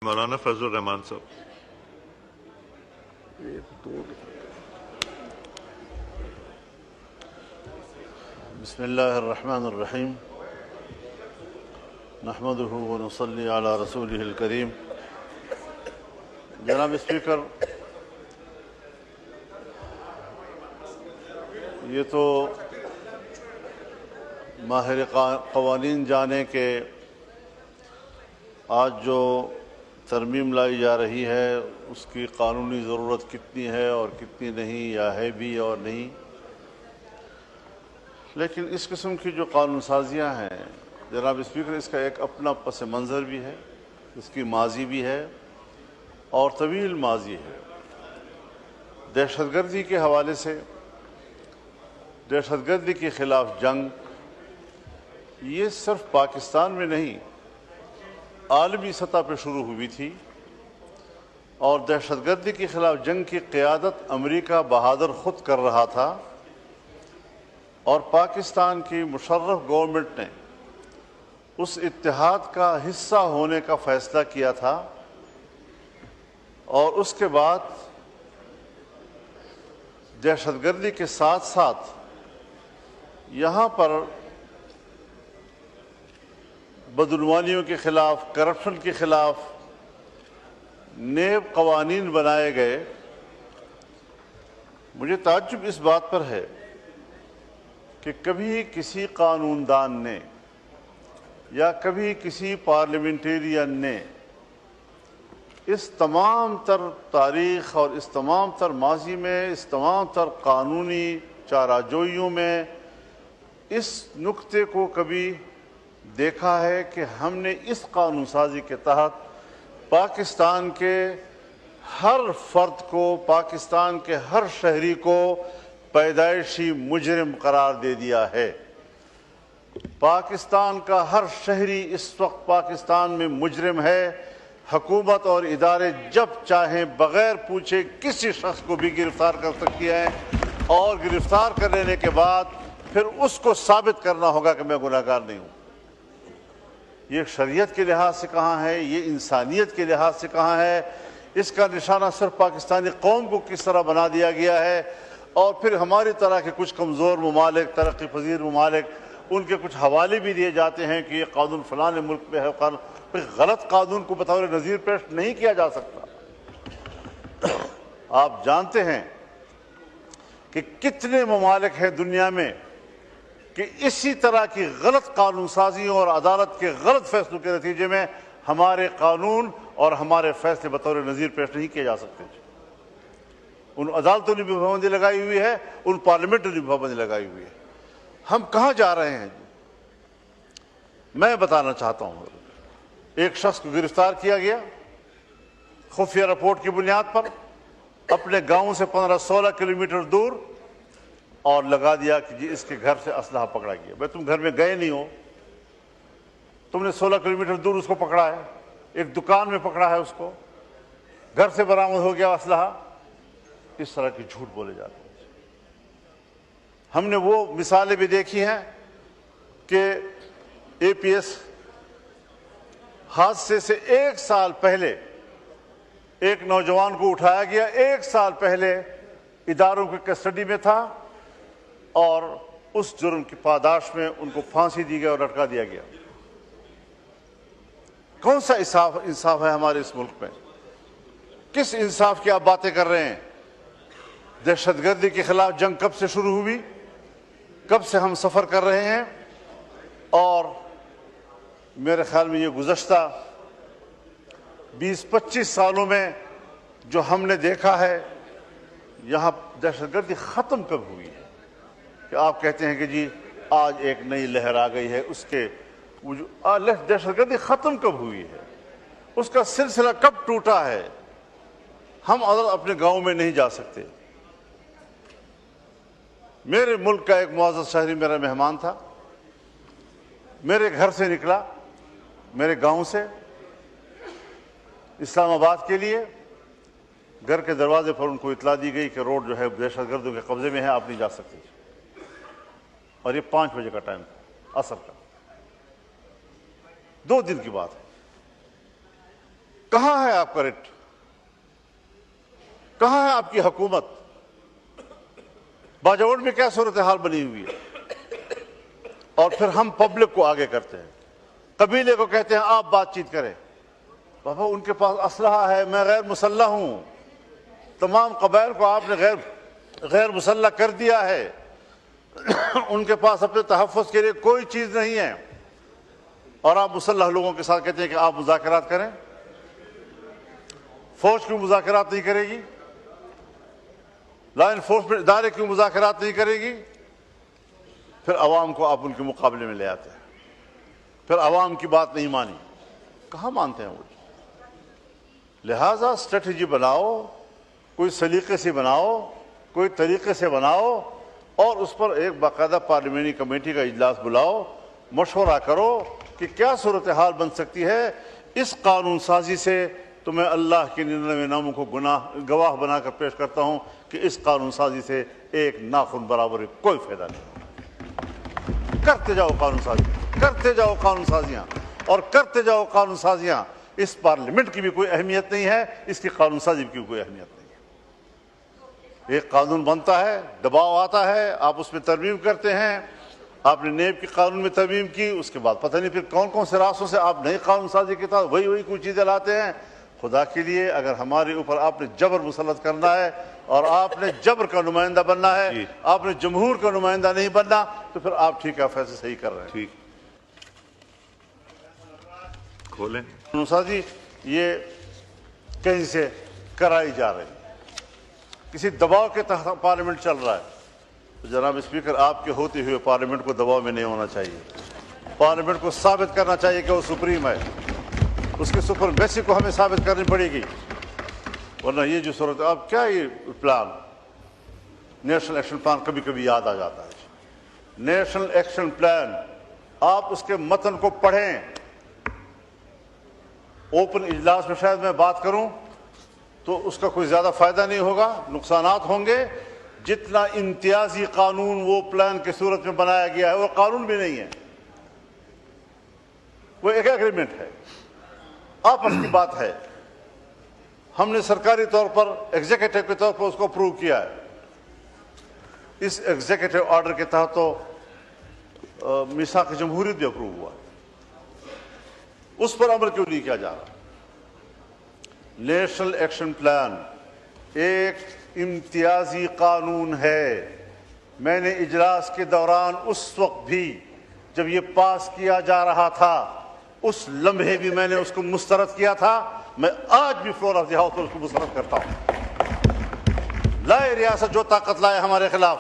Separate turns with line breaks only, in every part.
مولانا فضل الرحمان صاحب.
بسم اللہ الرحمن الرحیم نحمدہ ونصلی علی رسولہ الکریم. جناب اسپیکر، یہ تو ماہر قوانین جانے کہ آج جو ترمیم لائی جا رہی ہے اس کی قانونی ضرورت کتنی ہے اور کتنی نہیں، یا ہے بھی اور نہیں. لیکن اس قسم کی جو قانون سازیاں ہیں جناب اسپیکر، اس کا ایک اپنا پس منظر بھی ہے، اس کی ماضی بھی ہے اور طویل ماضی ہے. دہشت گردی کے حوالے سے، دہشت گردی کے خلاف جنگ یہ صرف پاکستان میں نہیں، عالمی سطح پہ شروع ہوئی تھی، اور دہشت گردی کے خلاف جنگ کی قیادت امریکہ بہادر خود کر رہا تھا، اور پاکستان کی مشرف گورنمنٹ نے اس اتحاد کا حصہ ہونے کا فیصلہ کیا تھا. اور اس کے بعد دہشت گردی کے ساتھ ساتھ یہاں پر بدعنوانیوں کے خلاف، کرپشن کے خلاف نیب قوانین بنائے گئے. مجھے تعجب اس بات پر ہے کہ کبھی کسی قانون دان نے یا کبھی کسی پارلیمنٹیرین نے اس تمام تر تاریخ اور اس تمام تر ماضی میں، اس تمام تر قانونی چارہ-جوئیوں میں اس نقطے کو کبھی دیکھا ہے کہ ہم نے اس قانون سازی کے تحت پاکستان کے ہر فرد کو، پاکستان کے ہر شہری کو پیدائشی مجرم قرار دے دیا ہے. پاکستان کا ہر شہری اس وقت پاکستان میں مجرم ہے. حکومت اور ادارے جب چاہیں بغیر پوچھے کسی شخص کو بھی گرفتار کر سکتی ہیں، اور گرفتار کر لینے کے بعد پھر اس کو ثابت کرنا ہوگا کہ میں گناہگار نہیں ہوں. یہ شریعت کے لحاظ سے کہاں ہے، یہ انسانیت کے لحاظ سے کہاں ہے؟ اس کا نشانہ صرف پاکستانی قوم کو کس طرح بنا دیا گیا ہے. اور پھر ہماری طرح کے کچھ کمزور ممالک، ترقی پذیر ممالک، ان کے کچھ حوالے بھی دیے جاتے ہیں کہ یہ قانون فلاں ملک میں ہے. غلط قانون کو بطور نظیر پیش نہیں کیا جا سکتا. آپ جانتے ہیں کہ کتنے ممالک ہیں دنیا میں کہ اسی طرح کی غلط قانون سازیوں اور عدالت کے غلط فیصلوں کے نتیجے میں ہمارے قانون اور ہمارے فیصلے بطور نظیر پیش نہیں کیے جا سکتے. ان عدالتوں نے بھی پابندی لگائی ہوئی ہے، ان پارلیمنٹوں نے بھی پابندی لگائی ہوئی ہے. ہم کہاں جا رہے ہیں؟ میں بتانا چاہتا ہوں، ایک شخص کو گرفتار کیا گیا خفیہ رپورٹ کی بنیاد پر، اپنے گاؤں سے 15-16 کلومیٹر دور، اور لگا دیا کہ جی اس کے گھر سے اسلحہ پکڑا گیا. بھائی تم گھر میں گئے نہیں ہو، تم نے 16 کلومیٹر دور اس کو پکڑا ہے، ایک دکان میں پکڑا ہے اس کو، گھر سے برآمد ہو گیا اسلحہ. اس طرح کی جھوٹ بولے جاتے ہیں. ہم نے وہ مثالیں بھی دیکھی ہیں کہ اے پی ایس حادثے سے 1 سال پہلے ایک نوجوان کو اٹھایا گیا، 1 سال پہلے اداروں کی کسٹڈی میں تھا، اور اس جرم کی پاداش میں ان کو پھانسی دی گئی اور لٹکا دیا گیا. کون سا انصاف ہے ہمارے اس ملک میں؟ کس انصاف کی آپ باتیں کر رہے ہیں؟ دہشت گردی کے خلاف جنگ کب سے شروع ہوئی، کب سے ہم سفر کر رہے ہیں، اور میرے خیال میں یہ گزشتہ 20-25 سالوں میں جو ہم نے دیکھا ہے، یہاں دہشت گردی ختم کب ہوئی ہے؟ کہ آپ کہتے ہیں کہ جی آج ایک نئی لہر آ گئی ہے. اس کے دہشت گردی ختم کب ہوئی ہے؟ اس کا سلسلہ کب ٹوٹا ہے؟ ہم اپنے گاؤں میں نہیں جا سکتے. میرے ملک کا ایک معزز شہری میرا مہمان تھا، میرے گھر سے نکلا، میرے گاؤں سے اسلام آباد کے لیے. گھر کے دروازے پر ان کو اطلاع دی گئی کہ روڈ جو ہے دہشت گردوں کے قبضے میں ہے، آپ نہیں جا سکتے. اور یہ 5 بجے کا ٹائم تھا، عصر کا. 2 دن کی بات ہے. کہاں ہے آپ کا ریٹ؟ کہاں ہے آپ کی حکومت؟ باجوڑ میں کیا صورتحال بنی ہوئی ہے؟ اور پھر ہم پبلک کو آگے کرتے ہیں، قبیلے کو کہتے ہیں آپ بات چیت کریں۔ بابا ان کے پاس اسلحہ ہے، میں غیر مسلح ہوں۔ تمام قبائل کو آپ نے غیر مسلح کر دیا ہے۔ ان کے پاس اپنے تحفظ کے لیے کوئی چیز نہیں ہے، اور آپ مسلح لوگوں کے ساتھ کہتے ہیں کہ آپ مذاکرات کریں۔ فوج کیوں مذاکرات نہیں کرے گی؟ لا انفورسمنٹ ادارے کیوں مذاکرات نہیں کرے گی؟ پھر عوام کو آپ ان کے مقابلے میں لے آتے ہیں، پھر عوام کی بات نہیں مانی۔ کہاں مانتے ہیں وہ؟ لہٰذا اسٹریٹجی بناؤ، کوئی سلیقے سے بناؤ، کوئی طریقے سے بناؤ، اور اس پر ایک باقاعدہ پارلیمانی کمیٹی کا اجلاس بلاؤ، مشورہ کرو کہ کیا صورتحال بن سکتی ہے۔ اس قانون سازی سے تو میں اللہ کے 99 ناموں کو گواہ بنا کر پیش کرتا ہوں کہ اس قانون سازی سے ایک ناخن برابر کوئی فائدہ نہیں۔ کرتے جاؤ قانون سازی، کرتے جاؤ قانون سازیاں، اور کرتے جاؤ قانون سازیاں۔ اس پارلیمنٹ کی بھی کوئی اہمیت نہیں ہے، اس کی قانون سازی کی بھی کوئی اہمیت نہیں ہے۔ ایک قانون بنتا ہے، دباؤ آتا ہے، آپ اس میں ترمیم کرتے ہیں۔ آپ نے نیب کی قانون میں ترمیم کی، اس کے بعد پتہ نہیں پھر کون کون سے راستوں سے آپ نئی قانون سازی کے تحت وہی کوئی چیزیں لاتے ہیں۔ خدا کے لیے اگر ہمارے اوپر آپ نے جبر مسلط کرنا ہے، اور آپ نے جبر کا نمائندہ بننا ہے، آپ نے جمہور کا نمائندہ نہیں بننا، تو پھر آپ ٹھیک ہے فیصلے صحیح کر رہے ہیں۔
ٹھیک کھولیں۔
قانون سازی یہ کہیں سے کرائی جا رہی ہے، کسی دباؤ کے تحت پارلیمنٹ چل رہا ہے۔ تو جناب اسپیکر، آپ کے ہوتے ہوئے پارلیمنٹ کو دباؤ میں نہیں ہونا چاہیے۔ پارلیمنٹ کو ثابت کرنا چاہیے کہ وہ سپریم ہے، اس کی سپرمیسی کو ہمیں ثابت کرنی پڑے گی، ورنہ یہ جو صورت اب کیا یہ پلان نیشنل ایکشن پلان کبھی کبھی یاد آ جاتا ہے۔ نیشنل ایکشن پلان، آپ اس کے متن کو پڑھیں۔ اوپن اجلاس میں شاید میں بات کروں تو اس کا کوئی زیادہ فائدہ نہیں ہوگا، نقصانات ہوں گے۔ جتنا امتیازی قانون وہ پلان کی صورت میں بنایا گیا ہے، وہ قانون بھی نہیں ہے، وہ ایک ایگریمنٹ ہے، آپس کی بات ہے۔ ہم نے سرکاری طور پر ایگزیکٹو کے طور پر اس کو اپروو کیا ہے۔ اس ایگزیکٹو آرڈر کے تحت تو میثاق جمہوریت بھی اپروو ہوا، اس پر عمل کیوں نہیں کیا جا رہا؟ نیشنل ایکشن پلان ایک امتیازی قانون ہے۔ میں نے اجلاس کے دوران اس وقت بھی جب یہ پاس کیا جا رہا تھا، اس لمحے بھی میں نے اس کو مسترد کیا تھا، میں آج بھی فلور آف دی ہاؤس پر اس کو مسترد کرتا ہوں۔ لائے ریاست جو طاقت لائے ہمارے خلاف،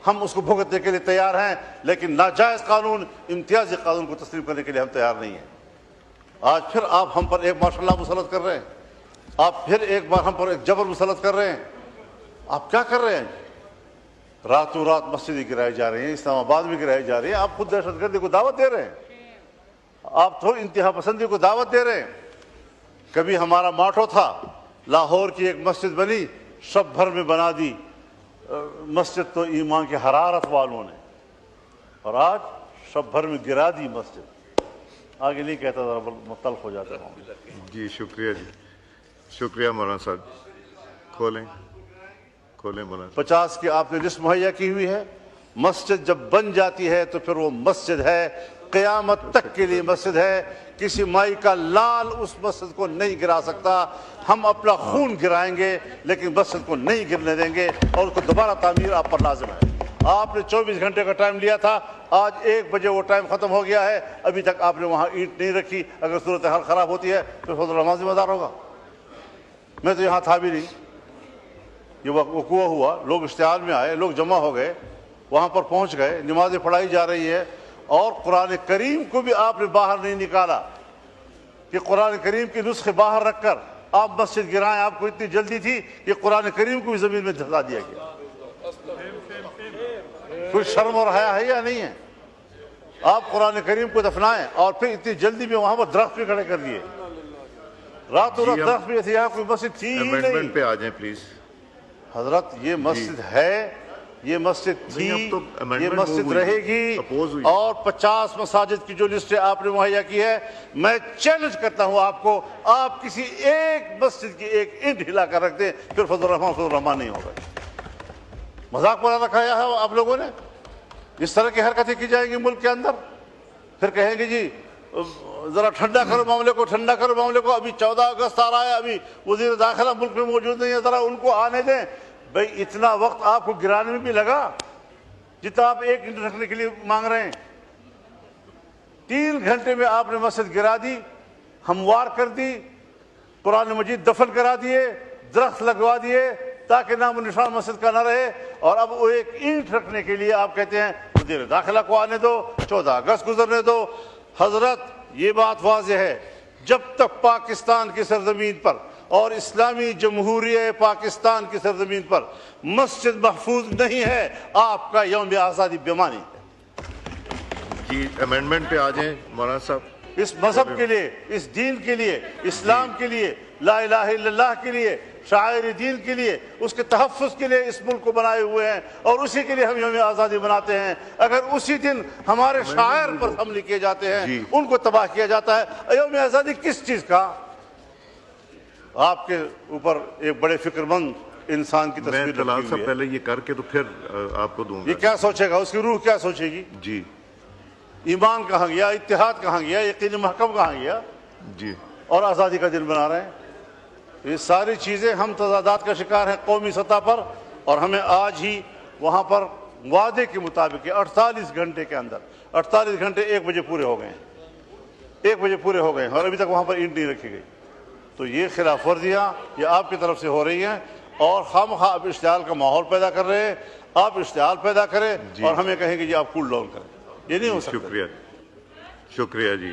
ہم اس کو بھگتنے کے لیے تیار ہیں، لیکن ناجائز قانون، امتیازی قانون کو تسلیم کرنے کے لیے ہم تیار نہیں ہیں۔ آج پھر آپ ہم پر ایک مارشل لا مسلط کر رہے ہیں، آپ پھر ایک بار ہم پر ایک جبر مسلط کر رہے ہیں۔ آپ کیا کر رہے ہیں؟ راتوں رات مسجدیں گرائی جا رہی ہیں، اسلام آباد میں گرائی جا رہی ہیں، آپ خود دہشت گردی کو دعوت دے رہے ہیں، آپ تو انتہا پسندی کو دعوت دے رہے ہیں۔ کبھی ہمارا ماٹو تھا، لاہور کی ایک مسجد بنی، شب بھر میں بنا دی مسجد تو ایمان کی حرارت والوں نے، اور آج شب بھر میں گرا دی مسجد۔ آگے نہیں کہتا، ذرا مختلف ہو جاتا ہوں۔
جی شکریہ، جی شکریہ مولانا صاحب۔ کھولیں مولانا۔
50 کی آپ نے لسٹ مہیا کی ہوئی ہے۔ مسجد جب بن جاتی ہے تو پھر وہ مسجد ہے، قیامت تک کے لیے مسجد ہے۔ کسی مائی کا لال اس مسجد کو نہیں گرا سکتا۔ ہم اپنا خون گرائیں گے لیکن مسجد کو نہیں گرنے دیں گے، اور اس کو دوبارہ تعمیر آپ پر لازم ہے۔ آپ نے 24 گھنٹے کا ٹائم لیا تھا، آج 1 بجے وہ ٹائم ختم ہو گیا ہے، ابھی تک آپ نے وہاں اینٹ نہیں رکھی۔ اگر صورتحال خراب ہوتی ہے تو فضل الرحمان ذمہ دار ہوگا۔ میں تو یہاں تھا بھی نہیں، یہ وقوع ہوا، لوگ اشتعال میں آئے، لوگ جمع ہو گئے، وہاں پر پہنچ گئے، نمازیں پڑھائی جا رہی ہے، اور قرآن کریم کو بھی آپ نے باہر نہیں نکالا کہ قرآن کریم کی نسخے باہر رکھ کر آپ مسجد گرائیں۔ آپ کو اتنی جلدی تھی کہ قرآن کریم کو بھی زمین میں دھسا دیا گیا۔ کوئی شرم اور حیا ہے یا نہیں ہے؟ آپ قرآن کریم کو دفنائیں، اور پھر اتنی جلدی میں وہاں پر درخت بھی کھڑے کر دیے، راتوں رات درخت بھی، یہاں کوئی مسجد تھی ہی نہیں۔
امینڈمنٹ پہ آ جائیں پلیز۔
حضرت یہ مسجد ہے، یہ مسجد تھی،
نہیں، اب تو
یہ
amendment
مسجد
ہوئی،
رہے گی،
oppose ہوئی۔
اور 50 مساجد کی جو لسٹ آپ نے مہیا کی ہے، میں چیلنج کرتا ہوں آپ کو، آپ کسی ایک مسجد کی ایک اینٹ ہلا کر رکھ دیں، پھر فضل الرحمان نہیں ہوگا۔ مذاق بنا رکھا ہے آپ لوگوں نے، اس طرح کی حرکتیں کی جائیں گی ملک کے اندر، پھر کہیں گے جی ذرا ٹھنڈا کرو معاملے کو، ٹھنڈا کرو معاملے کو، ابھی 14 اگست آ رہا ہے، ابھی وزیر داخلہ ملک میں موجود نہیں ہے، ذرا ان کو آنے دیں۔ بھئی اتنا وقت آپ کو گرانے میں بھی لگا جتنا آپ ایک گھنٹے رکھنے کے لیے مانگ رہے ہیں؟ 3 گھنٹے میں آپ نے مسجد گرا دی، ہموار کر دی، قرآن مجید دفن کرا دیے، درخت لگوا دیے تاکہ نام و نشان مسجد کا نہ رہے، اور اب وہ ایک اینٹ رکھنے کے لیے آپ کہتے ہیں وزیر داخلہ کو آنے دو، 14 اگست گزرنے دو۔ حضرت یہ بات واضح ہے، جب تک پاکستان کی سرزمین پر اور اسلامی جمہوریہ پاکستان کی سرزمین پر مسجد محفوظ نہیں ہے، آپ کا یوم آزادی بیمانی ہے۔
جی امینڈمنٹ پہ آ جائیں مولانا صاحب۔
اس مذہب کے لیے، اس دین کے لیے، اسلام کے لیے، لا الہ الا اللہ کے لیے، شاعر دین کے لیے، اس کے تحفظ کے لیے اس ملک کو بنائے ہوئے ہیں، اور اسی کے لیے ہم یوم آزادی مناتے ہیں۔ اگر اسی دن ہمارے شاعر پر حملے کیے جاتے ہیں، ان کو تباہ کیا جاتا ہے، یوم آزادی کس چیز کا؟ آپ کے اوپر ایک بڑے فکر مند انسان کی
میں
تصویر
طلال
رکھی
صاحب
ہوئی ہے۔
پہلے یہ کر کے تو پھر آپ کو دوں
یہ
گا۔
کیا سوچے گا، اس کی روح کیا سوچے گی؟
جی
ایمان کہاں گیا، اتحاد کہاں گیا، یقین محکم کہاں گیا،
جی
اور آزادی کا دن بنا رہے ہیں۔ یہ ساری چیزیں ہم تضادات کا شکار ہیں قومی سطح پر، اور ہمیں آج ہی وہاں پر وعدے کے مطابق 48 گھنٹے کے اندر، 48 گھنٹے 1 بجے پورے ہو گئے ہیں، 1 بجے پورے ہو گئے ہیں، اور ابھی تک وہاں پر اینٹ نہیں رکھی گئی۔ تو یہ خلاف ورزیاں یہ آپ کی طرف سے ہو رہی ہیں، اور ہم آپ اشتعال کا ماحول پیدا کر رہے ہیں۔ آپ اشتعال پیدا کریں اور ہمیں کہیں کہ جی آپ کول ڈاؤن کریں، یہ نہیں ہو سکتا۔
شکریہ، شکریہ جی۔